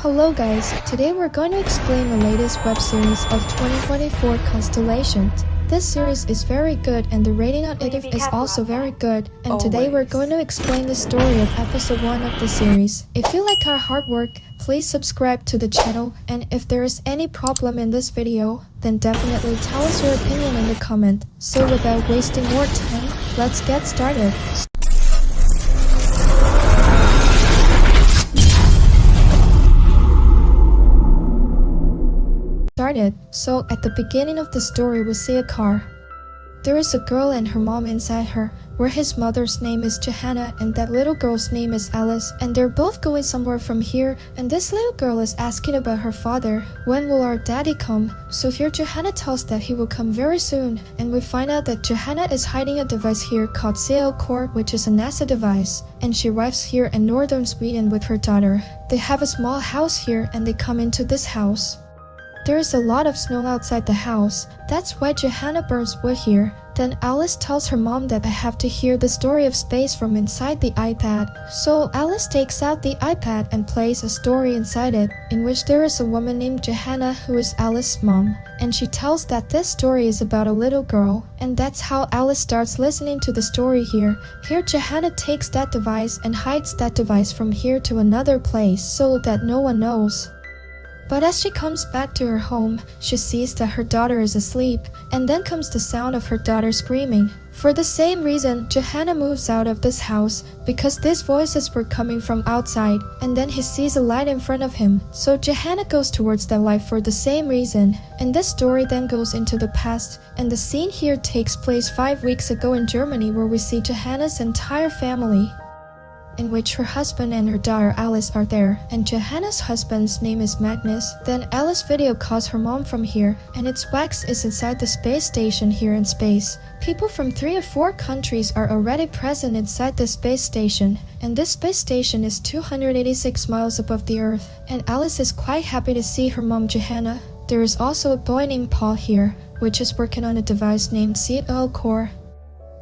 Hello guys, today we're going to explain the latest web series of 2024 Constellation. This series is very good and the rating on it is also very good. And today we're going to explain the story of episode 1 of the series. If you like our hard work, please subscribe to the channel, and if there is any problem in this video, then definitely tell us your opinion in the comment. So without wasting more time, let's get started. So at the beginning of the story we see a car. There is a girl and her mom inside her, where his mother's name is Johanna and that little girl's name is Alice, and they're both going somewhere from here, and this little girl is asking about her father. When will our daddy come? So here Johanna tells that he will come very soon, and we find out that Johanna is hiding a device here called CL Core, which is a NASA device, and she arrives here in northern Sweden with her daughter. They have a small house here and they come into this house. There is a lot of snow outside the house, that's why Johanna burns wood here. Then Alice tells her mom that I have to hear the story of space from inside the iPad. So Alice takes out the iPad and plays a story inside it, in which there is a woman named Johanna who is Alice's mom. And she tells that this story is about a little girl, and that's how Alice starts listening to the story here. Here Johanna takes that device and hides that device from here to another place so that no one knows. But as she comes back to her home, she sees that her daughter is asleep, and then comes the sound of her daughter screaming. For the same reason, Johanna moves out of this house, because these voices were coming from outside, and then he sees a light in front of him. So Johanna goes towards that light for the same reason. And this story then goes into the past, and the scene here takes place 5 weeks ago in Germany, where we see Johanna's entire family, in which her husband and her daughter Alice are there, and Johanna's husband's name is Magnus. Then Alice video calls her mom from here, and its wax is inside the space station here in space. People from 3 or 4 countries are already present inside the space station, and this space station is 286 miles above the Earth, and Alice is quite happy to see her mom Johanna. There is also a boy named Paul here, which is working on a device named CL Core.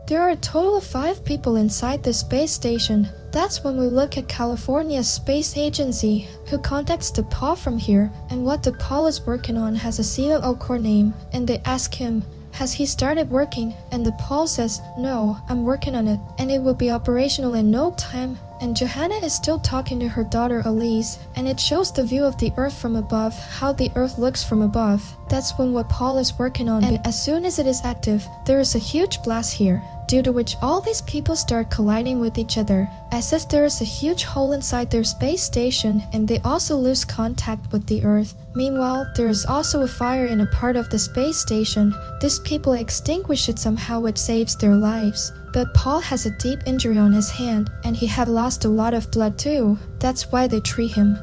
There are a total of 5 people inside the space station. That's when we look at California's space agency, who contacts the Paul from here, and what the Paul is working on has a CL Core name, and they ask him, has he started working? And the Paul says, no, I'm working on it, and it will be operational in no time. And Johanna is still talking to her daughter Elise, and it shows the view of the Earth from above, how the Earth looks from above. That's when what Paul is working on, and as soon as it is active, there is a huge blast here, due to which all these people start colliding with each other, as if there is a huge hole inside their space station, and they also lose contact with the Earth. Meanwhile, there is also a fire in a part of the space station. These people extinguish it somehow, which saves their lives. But Paul has a deep injury on his hand, and he had lost a lot of blood too. That's why they treat him.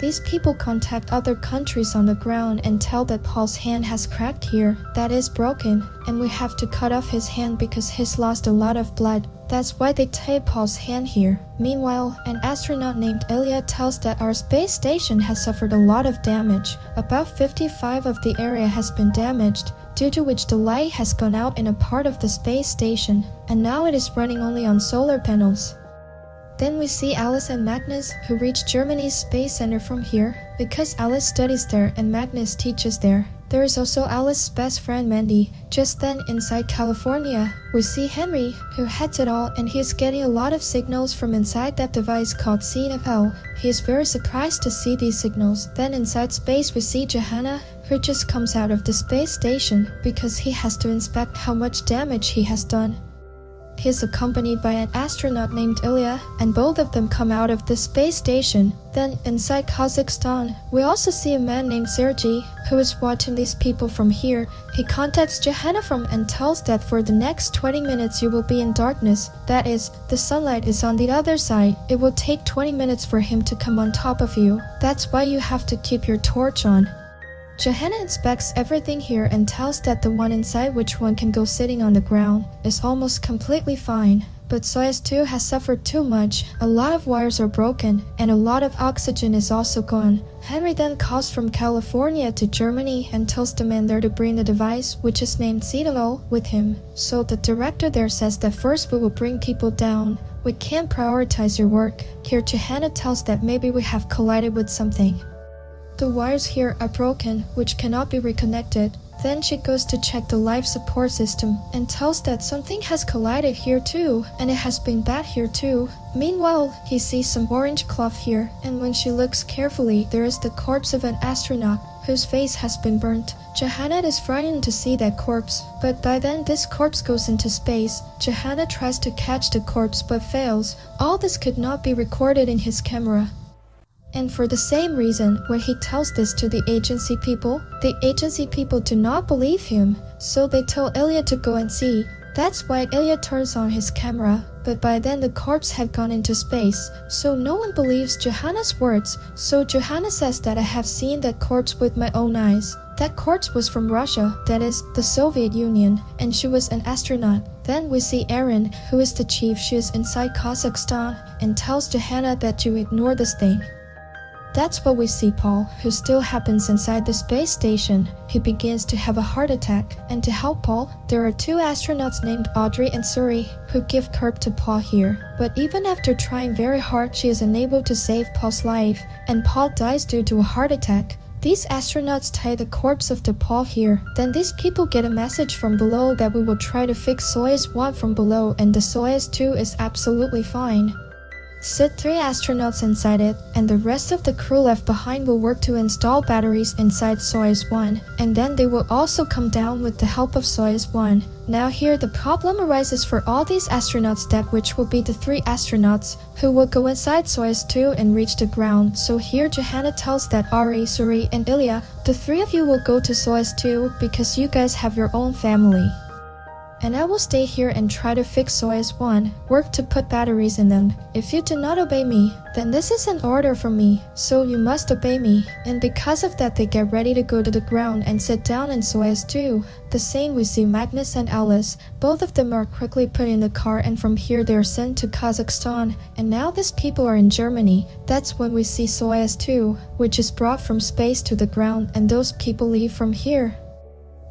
These people contact other countries on the ground and tell that Paul's hand has cracked here, that is broken, and we have to cut off his hand because he's lost a lot of blood. That's why they tape Paul's hand here. Meanwhile, an astronaut named Ilya tells that our space station has suffered a lot of damage. About 55% of the area has been damaged, due to which the light has gone out in a part of the space station, and now it is running only on solar panels. Then we see Alice and Magnus, who reach Germany's space center from here, because Alice studies there and Magnus teaches there. There is also Alice's best friend Mandy. Just then, inside California, we see Henry, who heads it all, and he is getting a lot of signals from inside that device called CFL. He is very surprised to see these signals. Then inside space we see Johanna, who just comes out of the space station, because he has to inspect how much damage he has done. He is accompanied by an astronaut named Ilya, and both of them come out of the space station. Then, inside Kazakhstan, we also see a man named Sergei, who is watching these people from here. He contacts Johanna from and tells that for the next 20 minutes you will be in darkness. That is, the sunlight is on the other side. It will take 20 minutes for him to come on top of you. That's why you have to keep your torch on. Johanna inspects everything here and tells that the one inside, which one can go sitting on the ground, is almost completely fine. But Soyuz 2 has suffered too much, a lot of wires are broken, and a lot of oxygen is also gone. Henry then calls from California to Germany and tells the man there to bring the device, which is named CDLO, with him. So the director there says that first we will bring people down, we can't prioritize your work. Here Johanna tells that maybe we have collided with something. The wires here are broken, which cannot be reconnected. Then she goes to check the life support system and tells that something has collided here too, and it has been bad here too. Meanwhile, he sees some orange cloth here, and when she looks carefully, there is the corpse of an astronaut whose face has been burnt. Johanna is frightened to see that corpse, but by then this corpse goes into space. Johanna tries to catch the corpse but fails. All this could not be recorded in his camera. And for the same reason, when he tells this to the agency people do not believe him, so they tell Ilya to go and see. That's why Ilya turns on his camera, but by then the corpse had gone into space, so no one believes Johanna's words. So Johanna says that I have seen that corpse with my own eyes. That corpse was from Russia, that is, the Soviet Union, and she was an astronaut. Then we see Erin, who is the chief. She is inside Kazakhstan, and tells Johanna that you ignore this thing. That's what we see Paul, who still happens inside the space station. He begins to have a heart attack, and to help Paul, there are two astronauts named Audrey and Suri, who give curb to Paul here. But even after trying very hard, she is unable to save Paul's life, and Paul dies due to a heart attack. These astronauts tie the corpse of the Paul here. Then these people get a message from below that we will try to fix Soyuz 1 from below, and the Soyuz 2 is absolutely fine. Sit 3 astronauts inside it, and the rest of the crew left behind will work to install batteries inside Soyuz 1, and then they will also come down with the help of Soyuz 1. Now here the problem arises for all these astronauts, that which will be the 3 astronauts who will go inside Soyuz 2 and reach the ground. So here Johanna tells that Ari, Suri and Ilya, the 3 of you will go to Soyuz 2 because you guys have your own family. And I will stay here and try to fix Soyuz 1, work to put batteries in them. If you do not obey me, then this is an order from me, so you must obey me. And because of that, they get ready to go to the ground and sit down in Soyuz 2. The same we see Magnus and Alice. Both of them are quickly put in the car, and from here they are sent to Kazakhstan. And now these people are in Germany. That's when we see Soyuz 2, which is brought from space to the ground, and those people leave from here.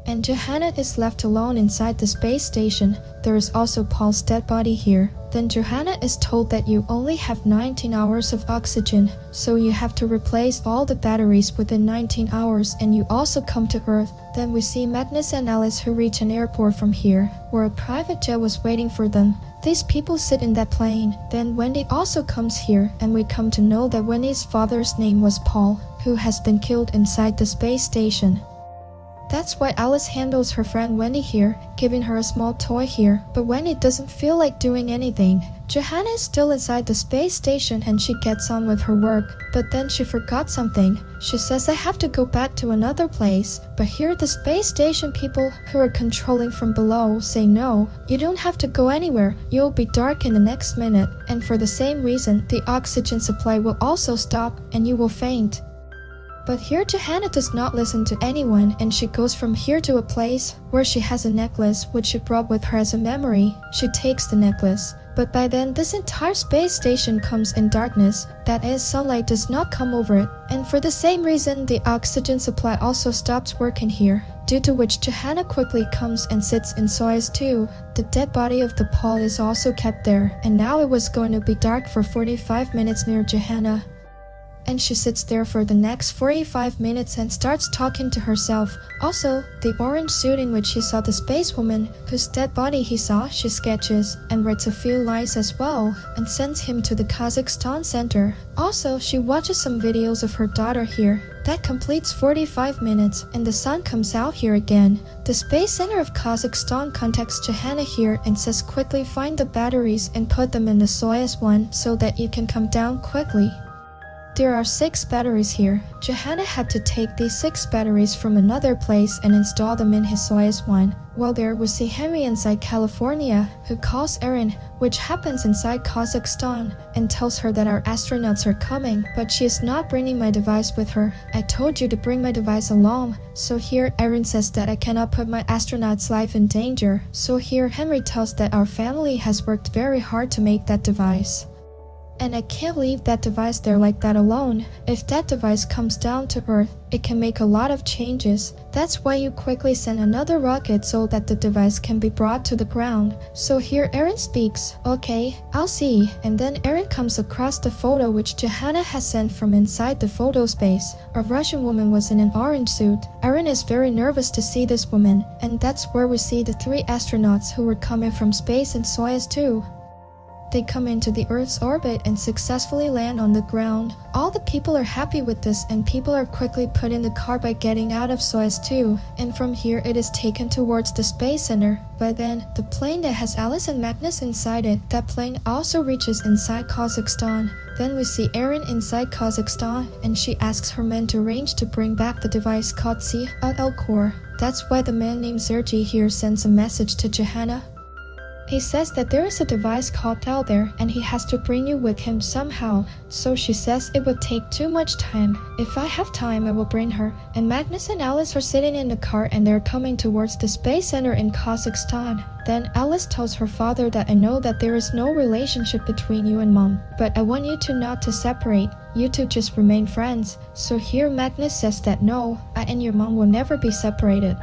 And Johanna is left alone inside the space station. There is also Paul's dead body here. Then Johanna is told that you only have 19 hours of oxygen, so you have to replace all the batteries within 19 hours, and you also come to Earth. Then we see Magnus and Alice, who reach an airport from here, where a private jet was waiting for them. These people sit in that plane. Then Wendy also comes here, and we come to know that Wendy's father's name was Paul, who has been killed inside the space station. That's why Alice handles her friend Wendy here, giving her a small toy here, but Wendy doesn't feel like doing anything. Johanna is still inside the space station and she gets on with her work, but then she forgot something. She says, I have to go back to another place, but here the space station people who are controlling from below say no, you don't have to go anywhere, you'll be dark in the next minute, and for the same reason, the oxygen supply will also stop and you will faint. But here Johanna does not listen to anyone, and she goes from here to a place where she has a necklace which she brought with her as a memory. She takes the necklace, but by then this entire space station comes in darkness, that is, sunlight does not come over it, and for the same reason the oxygen supply also stops working here, due to which Johanna quickly comes and sits in Soyuz 2. The dead body of the Paul is also kept there, and now it was going to be dark for 45 minutes near Johanna. And she sits there for the next 45 minutes and starts talking to herself. Also, the orange suit in which he saw the spacewoman, whose dead body he saw, she sketches and writes a few lines as well, and sends him to the Kazakhstan center. Also, she watches some videos of her daughter here. That completes 45 minutes, and the sun comes out here again. The Space Center of Kazakhstan contacts Johanna here and says quickly find the batteries and put them in the Soyuz 1 so that you can come down quickly. There are 6 batteries here. Johanna had to take these 6 batteries from another place and install them in his Soyuz 1. While there we see Henry inside California, who calls Erin, which happens inside Kazakhstan, and tells her that our astronauts are coming, but she is not bringing my device with her. I told you to bring my device along. So here Erin says that I cannot put my astronaut's life in danger. So here Henry tells that our family has worked very hard to make that device. and I can't leave that device there like that alone. If that device comes down to Earth, it can make a lot of changes. That's why you quickly send another rocket so that the device can be brought to the ground. So here Aaron speaks, okay, I'll see. And then Aaron comes across the photo which Johanna has sent from inside the photo space. A Russian woman was in an orange suit. Aaron is very nervous to see this woman, and that's where we see the 3 astronauts who were coming from space in Soyuz 2. They come into the Earth's orbit and successfully land on the ground. All the people are happy with this, and people are quickly put in the car by getting out of Soyuz 2, and from here it is taken towards the Space Center. By then, the plane that has Alice and Magnus inside it, that plane also reaches inside Kazakhstan. Then we see Erin inside Kazakhstan, and she asks her men to arrange to bring back the device called scifi. That's why the man named Sergei here sends a message to Johanna. He says that there is a device called Tel there, and he has to bring you with him somehow. So she says it would take too much time. If I have time, I will bring her. And Magnus and Alice are sitting in the car, and they're coming towards the Space Center in Kazakhstan. Then Alice tells her father that I know that there is no relationship between you and mom, but I want you two not to separate. You two just remain friends. So here Magnus says that no, I and your mom will never be separated.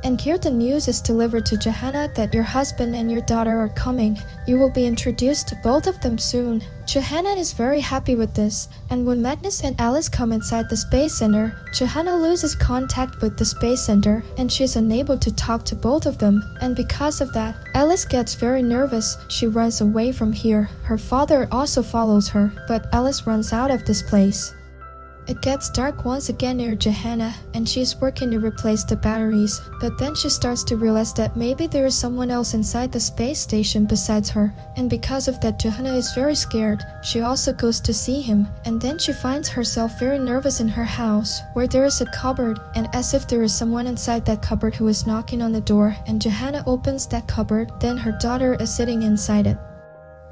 And here the news is delivered to Johanna that your husband and your daughter are coming. You will be introduced to both of them soon. Johanna is very happy with this, and when Magnus and Alice come inside the Space Center, Johanna loses contact with the Space Center, and she is unable to talk to both of them. And because of that, Alice gets very nervous. She runs away from here. Her father also follows her, but Alice runs out of this place. It gets dark once again near Johanna, and she's working to replace the batteries, but then she starts to realize that maybe there is someone else inside the space station besides her, and because of that Johanna is very scared. She also goes to see him, and then she finds herself very nervous in her house, where there is a cupboard, and as if there is someone inside that cupboard who is knocking on the door, and Johanna opens that cupboard, then her daughter is sitting inside it.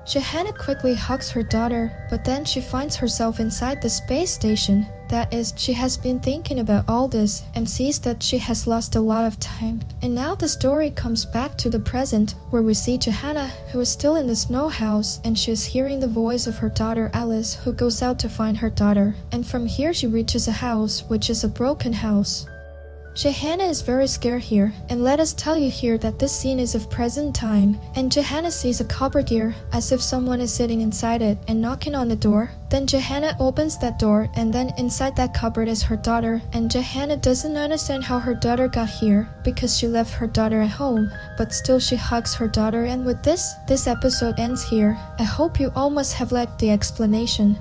Johanna quickly hugs her daughter, but then she finds herself inside the space station. That is, she has been thinking about all this and sees that she has lost a lot of time. And now the story comes back to the present, where we see Johanna, who is still in the snow house, and she is hearing the voice of her daughter Alice, who goes out to find her daughter. And from here she reaches a house, which is a broken house. Johanna is very scared here, and let us tell you here that this scene is of present time, and Johanna sees a cupboard here, as if someone is sitting inside it and knocking on the door. Then Johanna opens that door, and then inside that cupboard is her daughter, and Johanna doesn't understand how her daughter got here, because she left her daughter at home, but still she hugs her daughter, and with this episode ends here. I hope you all must have liked the explanation.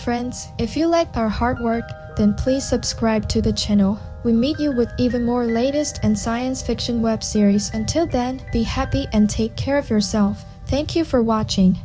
Friends, if you liked our hard work, then please subscribe to the channel. We meet you with even more latest and science fiction web series. Until then, be happy and take care of yourself. Thank you for watching.